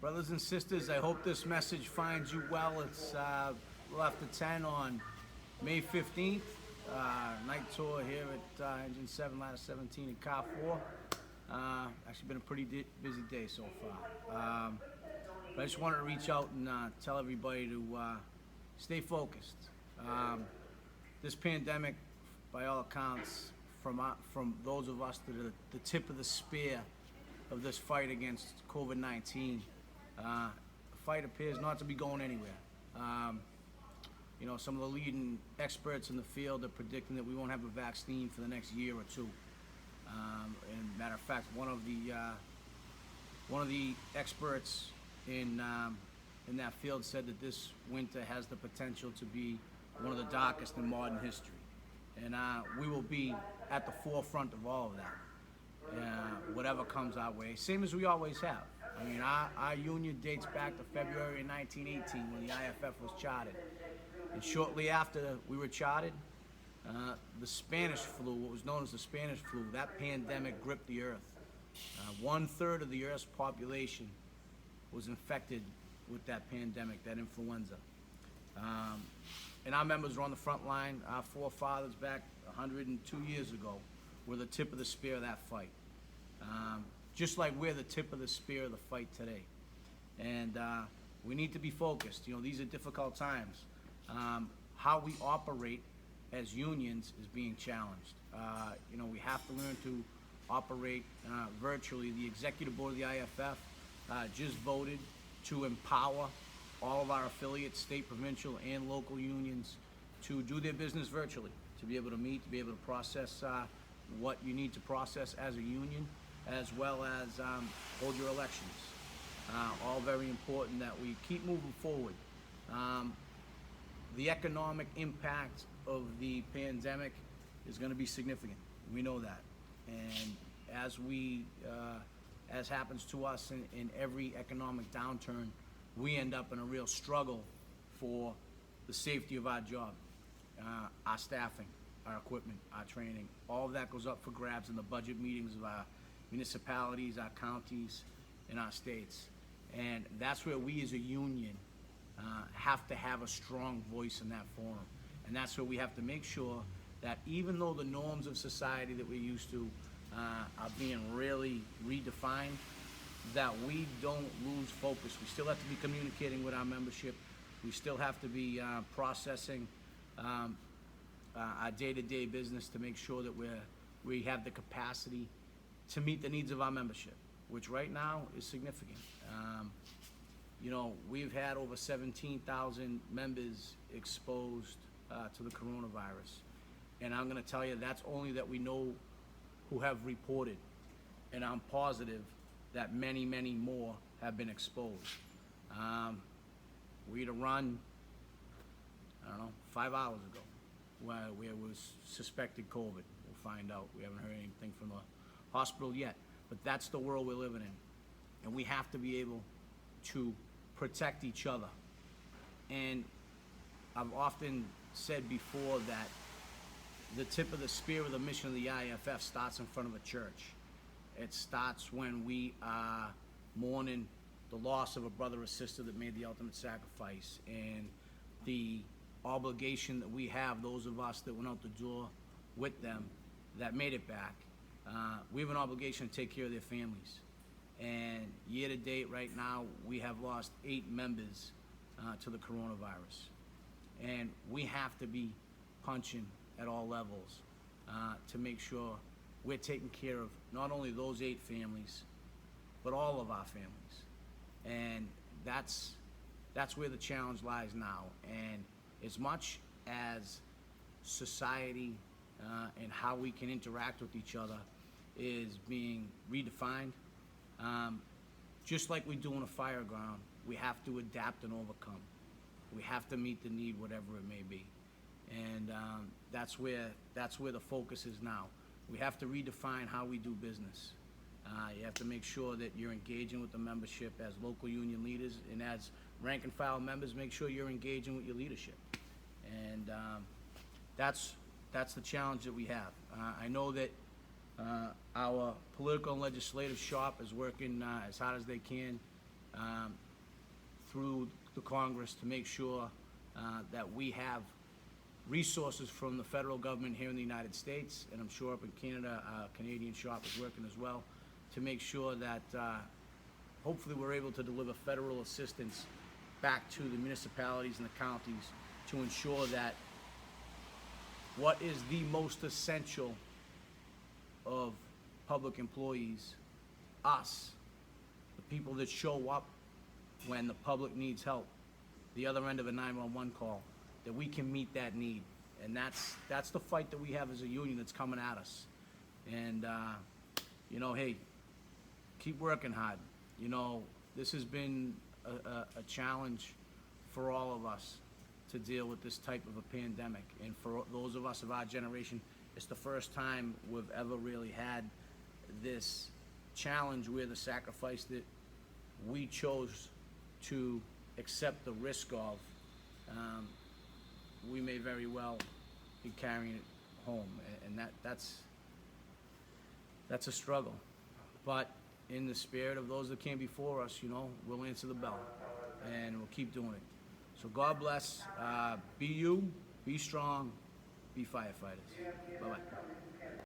Brothers and sisters, I hope this message finds you well. It's left at 10 on May 15th. Night tour here at Engine 7, Ladder 17 and Car 4. Actually been a pretty busy day so far. But I just wanted to reach out and tell everybody to stay focused. This pandemic, by all accounts, from those of us that are the tip of the spear of this fight against COVID-19, the fight appears not to be going anywhere. You know, some of the leading experts in the field are predicting that we won't have a vaccine for the next year or two. And matter of fact, one of the experts in that field said that this winter has the potential to be one of the darkest in modern history. And we will be at the forefront of all of that, whatever comes our way, same as we always have. I mean, our union dates back to February 1918 when the IAFF was chartered. And shortly after we were chartered, the Spanish flu, what was known as the Spanish flu, that pandemic gripped the earth. 1/3 of the Earth's population was infected with that pandemic, that influenza. And our members were on the front line. Our forefathers back 102 years ago were the tip of the spear of that fight. Just like we're the tip of the spear of the fight today. And we need to be focused. You know, these are difficult times. How we operate as unions is being challenged. You know, we have to learn to operate virtually. The executive board of the IAFF just voted to empower all of our affiliates, state, provincial, and local unions to do their business virtually, to be able to meet, to be able to process what you need to process as a union, as well as hold your elections. All very important that we keep moving forward. The economic impact of the pandemic is going to be significant. We know that. And as happens to us in every economic downturn, we end up in a real struggle for the safety of our job, our staffing, our equipment, our training. All of that goes up for grabs in the budget meetings of our municipalities, our counties, and our states. And that's where we as a union have to have a strong voice in that forum. And that's where we have to make sure that even though the norms of society that we're used to are being really redefined, that we don't lose focus. We still have to be communicating with our membership. We still have to be processing our day-to-day business to make sure that we have the capacity to meet the needs of our membership, which right now is significant. You know, we've had over 17,000 members exposed to the coronavirus. And I'm gonna tell you, that's only that we know who have reported. And I'm positive that many, many more have been exposed. We had a run, I don't know, 5 hours ago, where it was suspected COVID. We'll find out. We haven't heard anything from the hospital yet. But that's the world we're living in. And we have to be able to protect each other. And I've often said before that the tip of the spear of the mission of the IAFF starts in front of a church. It starts when we are mourning the loss of a brother or sister that made the ultimate sacrifice, and the obligation that we have, those of us that went out the door with them that made it back, we have an obligation to take care of their families. And year to date right now, we have lost 8 members to the coronavirus. And we have to be punching at all levels to make sure we're taking care of not only those 8 families, but all of our families. And that's where the challenge lies now. And as much as society and how we can interact with each other is being redefined, just like we do in a fire ground, we have to adapt and overcome. We have to meet the need, whatever it may be. And that's where the focus is now. We have to redefine how we do business. You have to make sure that you're engaging with the membership as local union leaders, and as rank and file members, make sure you're engaging with your leadership. And that's the challenge that we have. I know that our political and legislative shop is working as hard as they can through the Congress to make sure that we have resources from the federal government here in the United States, and I'm sure up in Canada, Canadian shop is working as well, to make sure that hopefully we're able to deliver federal assistance back to the municipalities and the counties to ensure that what is the most essential of public employees, us, the people that show up when the public needs help, the other end of a 911 call, that we can meet that need. And that's the fight that we have as a union that's coming at us. And, you know, hey, keep working hard. You know, this has been a challenge for all of us to deal with this type of a pandemic. And for those of us of our generation, it's the first time we've ever really had this challenge where the sacrifice that we chose to accept the risk of, we may very well be carrying it home, and that's a struggle. But in the spirit of those that came before us, you know, we'll answer the bell, and we'll keep doing it. So God bless. Be you, be strong, be firefighters. Bye-bye.